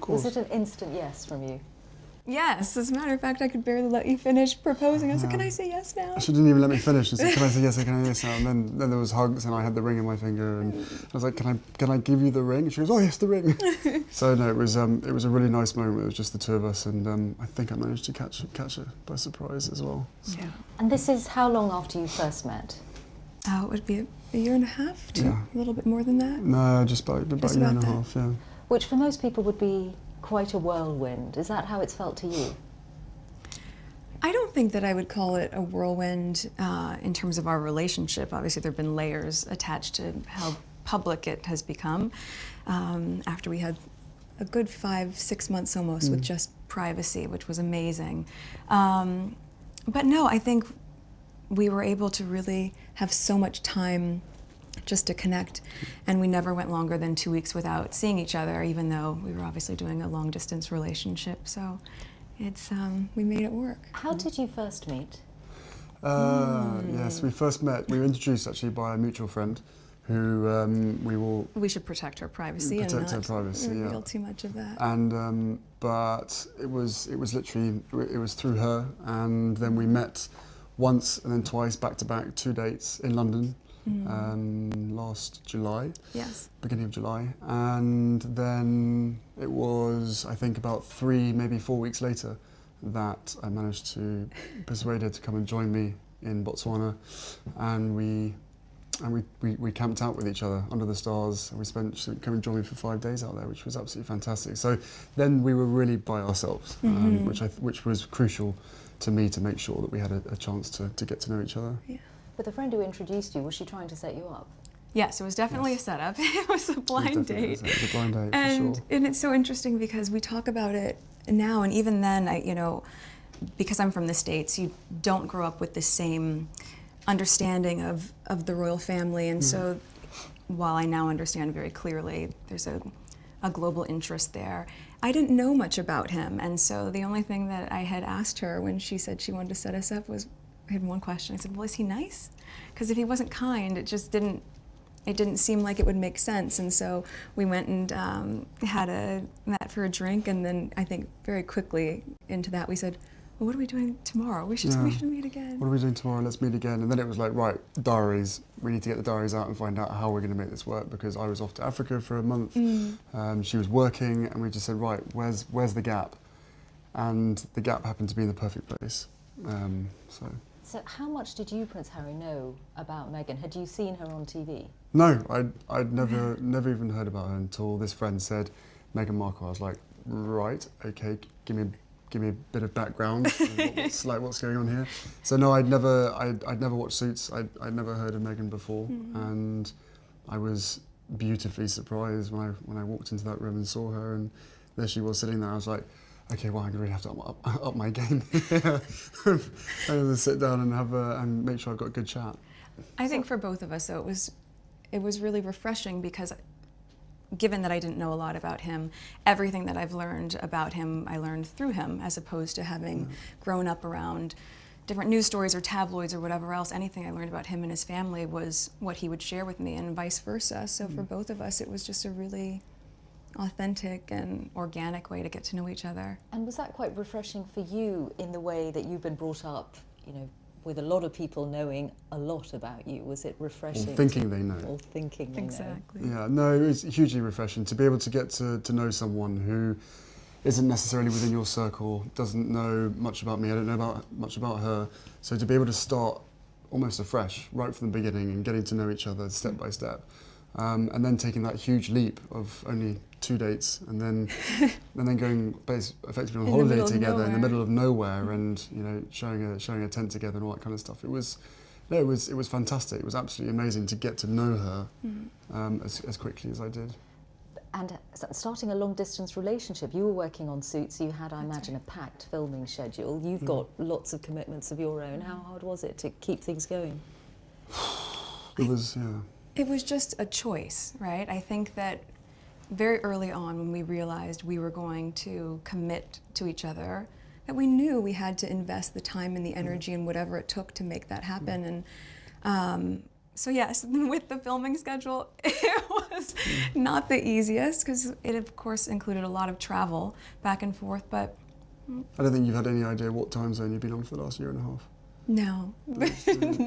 course. Was it an instant yes from you? Yes, as a matter of fact, I could barely let you finish proposing. I was like, can I say yes now? She didn't even let me finish. She said, can I say yes, can I say yes now? And then there was hugs and I had the ring in my finger and I was like, can I give you the ring? And she goes, oh yes, the ring. So no, it was a really nice moment. It was just the two of us and I think I managed to catch her by surprise as well. So. Yeah. And this is how long after you first met? It would be a year and a half, a little bit more than that. No, just about a year and a half, yeah. Which for most people would be quite a whirlwind. Is that how it's felt to you? I don't think that I would call it a whirlwind in terms of our relationship. Obviously, there have been layers attached to how public it has become after we had a good 5-6 months almost with just privacy, which was amazing. But no, I think we were able to really have so much time just to connect, and we never went longer than 2 weeks without seeing each other, even though we were obviously doing a long-distance relationship. So it's we made it work. How did you first meet? Yes, we first met. We were introduced actually by a mutual friend, who we should protect her privacy and not reveal too much of that. And but it was literally it was through her, and then we met once and then twice back to back, 2 dates in London. Last July, beginning of July, and then it was, I think, about 3, maybe 4 weeks later that I managed to persuade her to come and join me in Botswana, and we camped out with each other under the stars, and she came and joined me for 5 days out there, which was absolutely fantastic. So then we were really by ourselves, which was crucial to me to make sure that we had a chance to get to know each other. Yeah. But the friend who introduced you, was she trying to set you up? Yes, it was definitely a setup. It was a blind date. It was a blind date, and, for sure. And it's so interesting because we talk about it now, and even then, because I'm from the States, you don't grow up with the same understanding of the royal family, and so while I now understand very clearly there's a global interest there, I didn't know much about him, and so the only thing that I had asked her when she said she wanted to set us up was, I had one question. I said, well, is he nice? Because if he wasn't kind, it didn't seem like it would make sense. And so we went and met for a drink, and then I think very quickly into that we said, well, what are we doing tomorrow? We should meet again. What are we doing tomorrow? Let's meet again. And then it was like, right, diaries. We need to get the diaries out and find out how we're going to make this work, because I was off to Africa for a month. She was working, and we just said, right, where's the gap? And the gap happened to be in the perfect place. So how much did you, Prince Harry, know about Meghan? Had you seen her on TV? No, I'd never even heard about her until this friend said Meghan Markle. I was like, right, okay, give me a bit of background. what's going on here? So no, I'd never watched Suits. I'd never heard of Meghan before, and I was beautifully surprised when I walked into that room and saw her, and there she was sitting there. I was like, okay, well, I'm really have to up my game. I'm going to sit down and make sure I've got a good chat. I think for both of us, though, it was really refreshing, because given that I didn't know a lot about him, everything that I've learned about him, I learned through him, as opposed to having grown up around different news stories or tabloids or whatever else. Anything I learned about him and his family was what he would share with me, and vice versa. So for both of us, it was just a really authentic and organic way to get to know each other. And was that quite refreshing for you in the way that you've been brought up, with a lot of people knowing a lot about you? Was it refreshing? Or thinking they know. Or thinking they know. Exactly. Yeah, no, it was hugely refreshing to be able to get to know someone who isn't necessarily within your circle, doesn't know much about me, I don't know much about her. So to be able to start almost afresh, right from the beginning, and getting to know each other step by step. And then taking that huge leap of only 2 dates, and then going effectively on holiday together in the middle of nowhere, and showing a tent together and all that kind of stuff. It was fantastic. It was absolutely amazing to get to know her as quickly as I did. And starting a long-distance relationship, you were working on Suits, so you had, I imagine, a packed filming schedule. You've got lots of commitments of your own. How hard was it to keep things going? It was, yeah. It was just a choice, right? I think that very early on, when we realized we were going to commit to each other, that we knew we had to invest the time and the energy and whatever it took to make that happen. And So yes, with the filming schedule, it was not the easiest because it of course included a lot of travel back and forth, but I don't think you've had any idea what time zone you've been on for the last year and a half. no.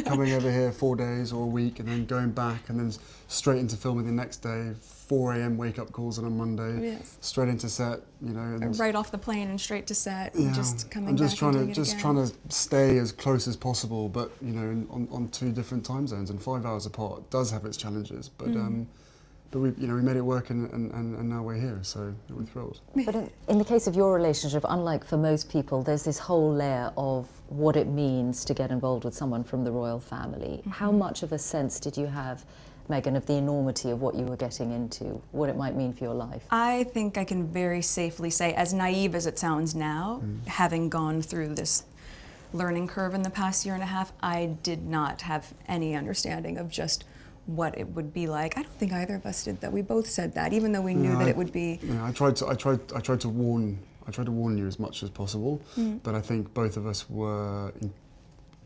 Coming over here 4 days or a week and then going back and then straight into filming the next day, 4 a.m. wake-up calls on a Monday, Yes. straight into set, you know. And Right off the plane and straight to set, yeah, and just coming I'm just back trying and to doing it again. trying to stay as close as possible, but you know, on 2 different time zones and 5 hours apart does have its challenges. But we made it work and now we're here, so we're thrilled. But in the case of your relationship, unlike for most people, there's this whole layer of what it means to get involved with someone from the royal family. How much of a sense did you have, Meghan, of the enormity of what you were getting into, what it might mean for your life? I think I can very safely say, as naive as it sounds now, having gone through this learning curve in the past year and a half, I did not have any understanding of just what it would be like. I don't think either of us did that. We both said that, even though we knew that it would be. Yeah, I tried to warn you as much as possible, but I think both of us were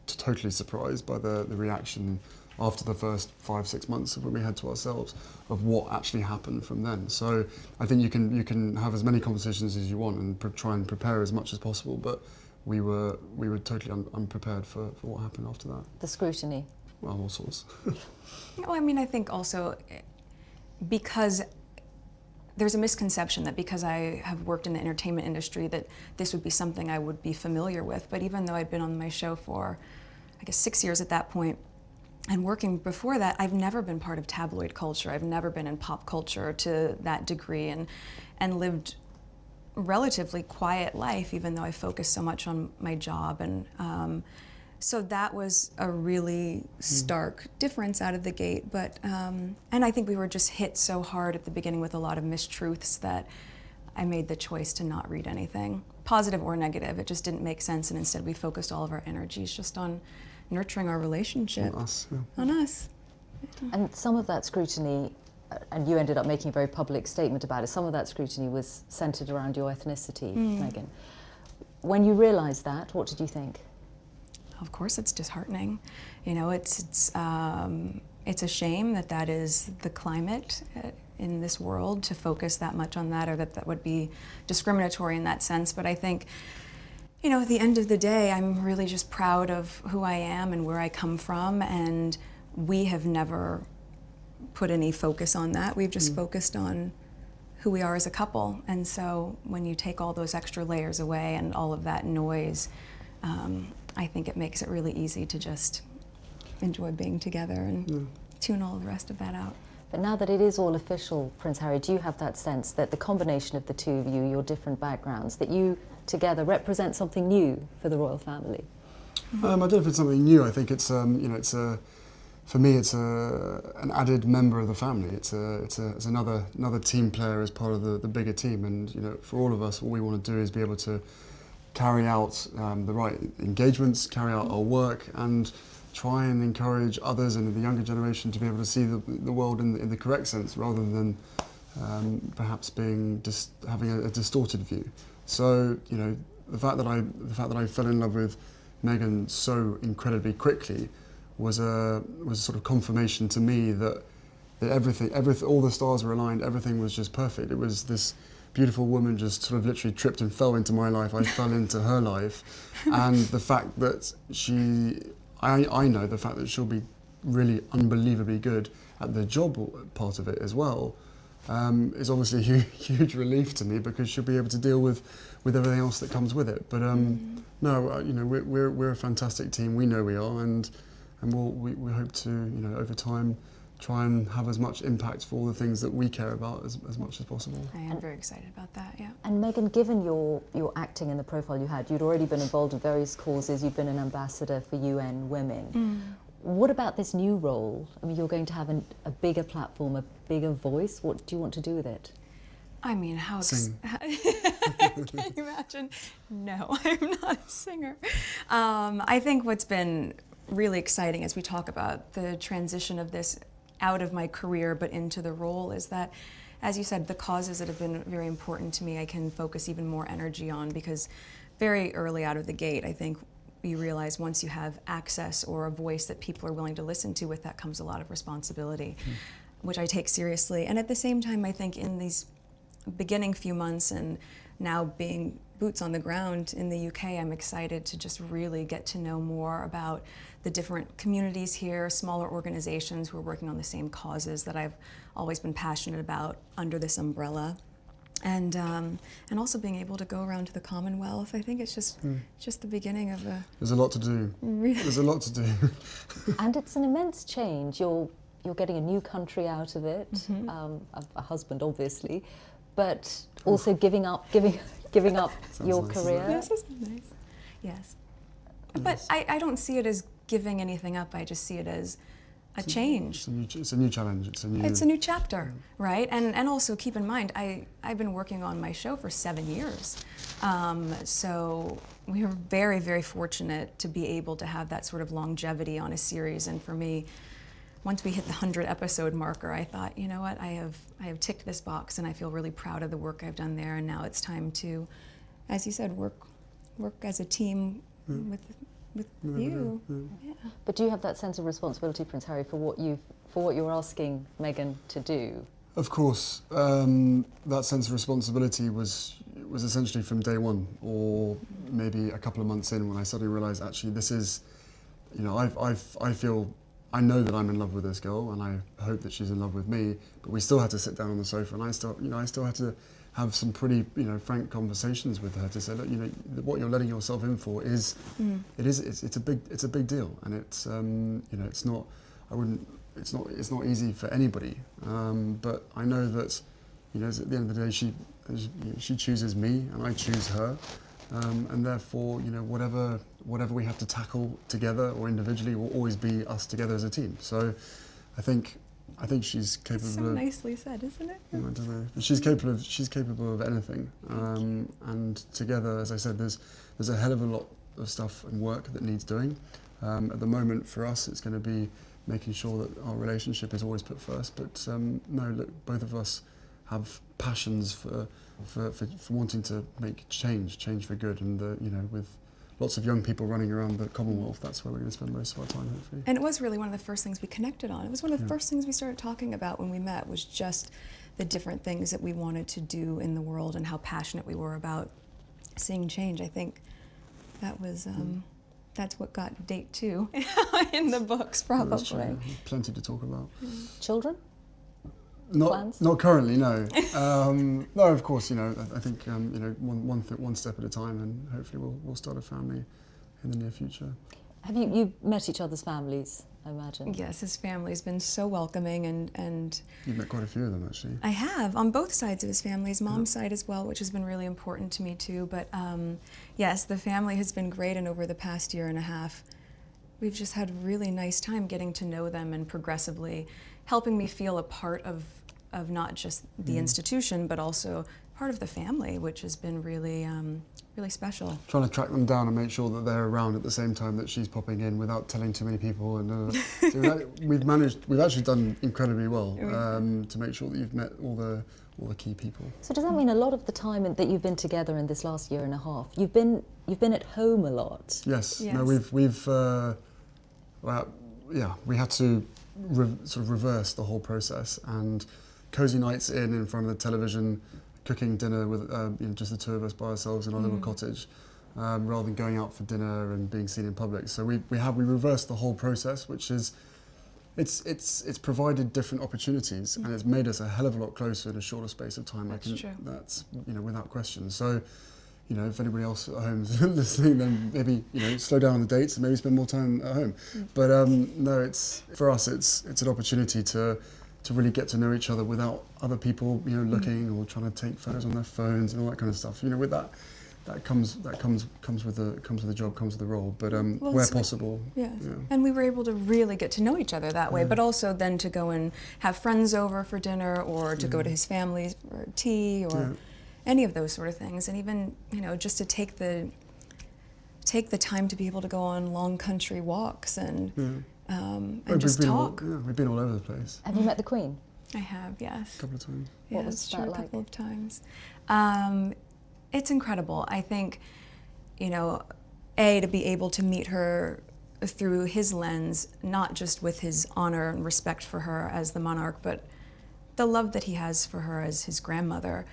totally surprised by the reaction after the first 5-6 months of when we had to ourselves of what actually happened from then. So I think you can have as many conversations as you want and try and prepare as much as possible, but we were totally unprepared for what happened after that. The scrutiny. Well, all sorts. Well, I mean, I think also because there's a misconception that because I have worked in the entertainment industry that this would be something I would be familiar with. But even though I'd been on my show for, I guess, 6 years at that point, and working before that, I've never been part of tabloid culture. I've never been in pop culture to that degree, and lived relatively quiet life, even though I focused so much on my job. And so that was a really stark difference out of the gate. But and I think we were just hit so hard at the beginning with a lot of mistruths that I made the choice to not read anything, positive or negative. It just didn't make sense, and instead we focused all of our energies just on nurturing our relationship. On us, yeah. On us. And some of that scrutiny, and you ended up making a very public statement about it, some of that scrutiny was centred around your ethnicity, Meghan. When you realised that, what did you think? Of course, it's disheartening. You know, it's a shame that that is the climate in this world, to focus that much on that, or that would be discriminatory in that sense. But I think, you know, at the end of the day, I'm really just proud of who I am and where I come from, and we have never put any focus on that. We've just focused on who we are as a couple. And so when you take all those extra layers away and all of that noise, I think it makes it really easy to just enjoy being together and tune all the rest of that out. But now that it is all official, Prince Harry, do you have that sense that the combination of the two of you, your different backgrounds, that you together represent something new for the royal family? I don't know if it's something new. I think it's for me it's an added member of the family. It's another team player as part of the bigger team. And you know, for all of us, all we want to do is be able to carry out the right engagements, carry out our work, and try and encourage others and the younger generation to be able to see the world in the correct sense, rather than perhaps having a distorted view. So you know, the fact that I fell in love with Meghan so incredibly quickly was sort of confirmation to me that everything, all the stars were aligned. Everything was just perfect. It was this beautiful woman just sort of literally tripped and fell into my life. I fell into her life, and the fact that I know the fact that she'll be really unbelievably good at the job part of it as well, is obviously a huge relief to me, because she'll be able to deal with everything else that comes with it. But no, you know, we're a fantastic team. We know we are, and we hope to, you know, over time, try and have as much impact for all the things that we care about as much as possible. I am very excited about that, yeah. And Meghan, given your acting and the profile you had, you'd already been involved in various causes, you've been an ambassador for UN Women. What about this new role? I mean, you're going to have a bigger platform, a bigger voice. What do you want to do with it? I mean, how... Sing. Can you imagine? No, I'm not a singer. I think what's been really exciting as we talk about the transition of this out of my career but into the role is that, as you said, the causes that have been very important to me I can focus even more energy on, because very early out of the gate I think you realize once you have access or a voice that people are willing to listen to, with that comes a lot of responsibility, which I take seriously. And at the same time, I think in these beginning few months and now being boots on the ground in the UK, I'm excited to just really get to know more about the different communities here, smaller organizations who are working on the same causes that I've always been passionate about under this umbrella. And also being able to go around to the Commonwealth. I think it's just the beginning of a... There's a lot to do. Really? There's a lot to do. And it's an immense change. You're getting a new country out of it, a husband obviously, but also giving up your nice. career. This is nice. Yes. But I don't see it as giving anything up. I just see it as a change. It's a new challenge. It's a new chapter, right? And also keep in mind, I've been working on my show for 7 years. So we were very, very fortunate to be able to have that sort of longevity on a series. And for me, once we hit the 100 episode marker, I thought, you know what, I have ticked this box, and I feel really proud of the work I've done there. And now it's time to, as you said, work as a team with you. Yeah. But do you have that sense of responsibility, Prince Harry, for what you're asking Meghan to do? Of course, that sense of responsibility was essentially from day one, or maybe a couple of months in, when I suddenly realised, actually, this is, I know that I'm in love with this girl, and I hope that she's in love with me. But we still had to sit down on the sofa, and I still had to have some pretty, frank conversations with her to say, look, what you're letting yourself in for is, it's a big deal, and it's, it's not easy for anybody. But I know that, at the end of the day, she chooses me, and I choose her. And therefore, whatever we have to tackle together or individually will always be us together as a team. So, I think she's capable. So nicely said, isn't it? I don't know. She's capable of anything. And together, as I said, there's a hell of a lot of stuff and work that needs doing. At the moment, for us, it's going to be making sure that our relationship is always put first. But no, look, both of us have passions for wanting to make change for good, and with lots of young people running around the Commonwealth, that's where we're going to spend most of our time, hopefully. And it was really one of the first things we connected on. It was one of the first things we started talking about when we met, was just the different things that we wanted to do in the world and how passionate we were about seeing change. I think that was that's what got date 2 in the books, probably. Plenty to talk about. Children? Not currently, no. No, of course, I think one step at a time, and hopefully we'll start a family in the near future. Have you met each other's families, I imagine? Yes, his family's been so welcoming, and You've met quite a few of them, actually. I have, on both sides of his family, his mom's side as well, which has been really important to me too. But yes, the family has been great, and over the past year and a half, we've just had a really nice time getting to know them and progressively helping me feel a part of not just the institution, but also part of the family, which has been really, really special. Trying to track them down and make sure that they're around at the same time that she's popping in without telling too many people. And so we've actually done incredibly well to make sure that you've met all the key people. So does that mean a lot of the time that you've been together in this last year and a half, you've been at home a lot? Yes. No, we've we had to sort of reverse the whole process, and cozy nights in front of the television, cooking dinner with just the two of us by ourselves in our little cottage, rather than going out for dinner and being seen in public. So we reversed the whole process, which is it's provided different opportunities, and it's made us a hell of a lot closer in a shorter space of time. That's true. That's without question. So if anybody else at home is listening, then maybe slow down on the dates and maybe spend more time at home. But no, for us it's an opportunity to really get to know each other without other people looking or trying to take photos on their phones and all that kind of stuff. With that comes with the job, comes with the role. But where possible. Yes. And we were able to really get to know each other that way, but also then to go and have friends over for dinner, or to go to his family for tea, or any of those sort of things. And even just to take the time to be able to go on long country walks and just talk. We've been all over the place. Have you met the Queen? I have, yes. A couple of times. Yeah, What was that a like? couple of times. It's incredible. I think, to be able to meet her through his lens, not just with his honor and respect for her as the monarch, but the love that he has for her as his grandmother.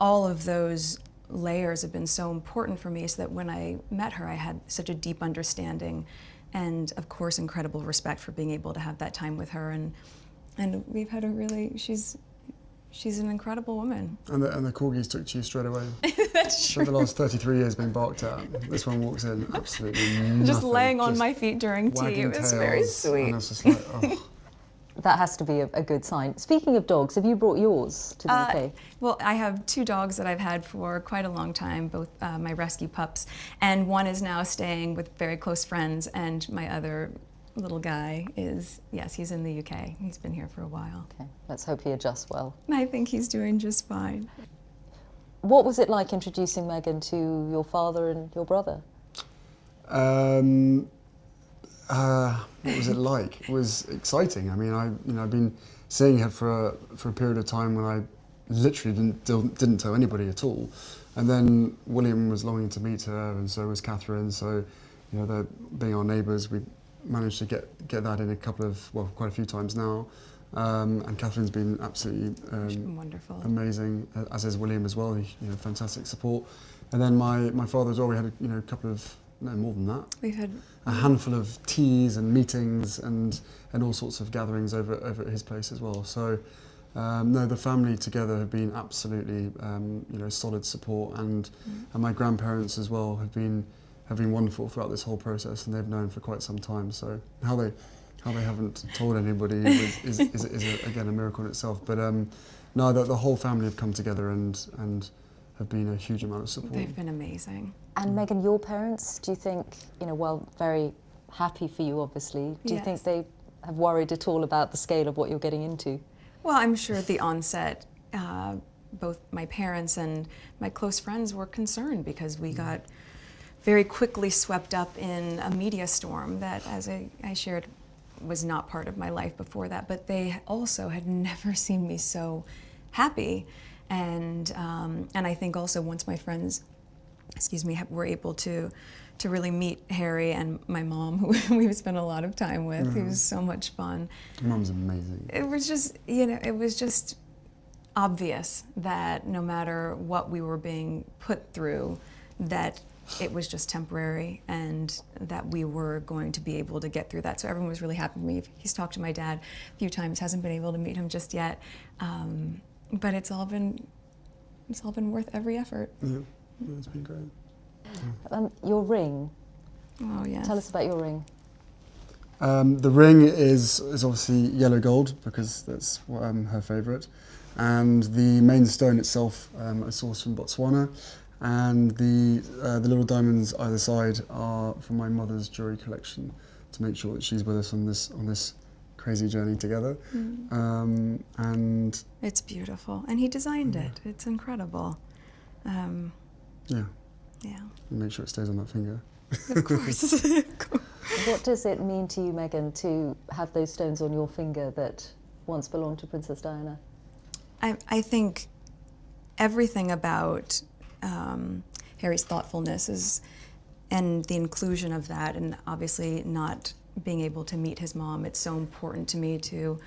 All of those layers have been so important for me, so that when I met her, I had such a deep understanding and, of course, incredible respect for being able to have that time with her. And we've had a really, she's an incredible woman. And the corgis took to you straight away. That's For the last 33 years being barked at, this one walks in absolutely nothing. Just laying on my feet during tea. It wagging was tails, very sweet. And it's just like, oh. That has to be a good sign. Speaking of dogs, have you brought yours to the UK? Well, I have 2 dogs that I've had for quite a long time, both my rescue pups, and one is now staying with very close friends, and my other little guy is, yes, he's in the UK. He's been here for a while. Okay, let's hope he adjusts well. I think he's doing just fine. What was it like introducing Meghan to your father and your brother? What was it like? It was exciting. I mean, I've been seeing her for a period of time when I literally didn't tell anybody at all, and then William was longing to meet her, and so was Catherine. So, they're being our neighbours. We managed to get that in quite a few times now, and Catherine's been absolutely Wonderful, amazing, as is William as well. Fantastic support, and then my father as well. We had a couple of. No, more than that. We've had a handful of teas and meetings and all sorts of gatherings over at his place as well. So, no, the family together have been absolutely, solid support, and my grandparents as well have been wonderful throughout this whole process, and they've known for quite some time. So how they haven't told anybody is again a miracle in itself. But no, the whole family have come together and have been a huge amount of support. They've been amazing. And Meghan, your parents, do you think, while very happy for you, obviously, do you Yes. think they have worried at all about the scale of what you're getting into? Well, I'm sure at the onset, both my parents and my close friends were concerned, because we got very quickly swept up in a media storm that, as I shared, was not part of my life before that. But they also had never seen me so happy. And I think also once my friends, were able to really meet Harry and my mom, who we've spent a lot of time with, who was so much fun. Your mum's amazing. It was just, it was just obvious that no matter what we were being put through, that it was just temporary, and that we were going to be able to get through that. So everyone was really happy with me. He's talked to my dad a few times, hasn't been able to meet him just yet, but it's all been worth every effort. Yeah, it's been great. Your ring. Oh yes. Tell us about your ring. The ring is obviously yellow gold, because that's her favourite, and the main stone itself I sourced from Botswana, and the little diamonds either side are from my mother's jewellery collection, to make sure that she's with us on this crazy journey together. And it's beautiful, and he designed it. It's incredible. yeah, Yeah. and make sure it stays on that finger. Of course. What does it mean to you, Meghan, to have those stones on your finger that once belonged to Princess Diana? I think everything about Harry's thoughtfulness and the inclusion of that, and obviously not being able to meet his mom, it's so important to me to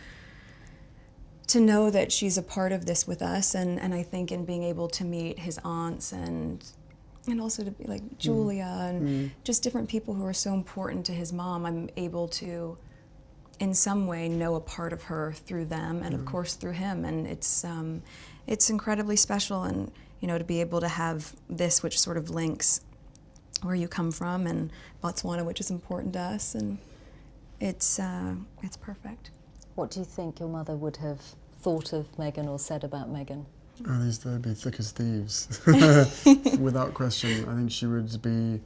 know that she's a part of this with us, and I think in being able to meet his aunts and also to be like Julia and just different people who are so important to his mom, I'm able to in some way know a part of her through them, and of course through him, and it's incredibly special. And to be able to have this, which sort of links where you come from, and Botswana, which is important to us, and it's perfect. What do you think your mother would have thought of Meghan or said about Meghan? Oh, they'd be thick as thieves, without question. I think she would be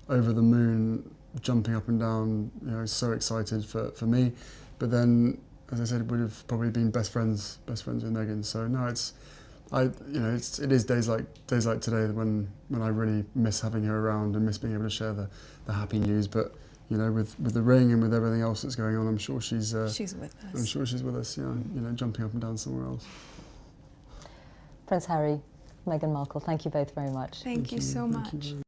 over the moon, jumping up and down, so excited for me. But then, as I said, would have probably been best friends with Meghan. So no, it is days like today when I really miss having her around and miss being able to share the happy news. But with the ring and with everything else that's going on, I'm sure she's with us. I'm sure she's with us. Jumping up and down somewhere else. Prince Harry, Meghan Markle, thank you both very much. Thank you so much. Thank you.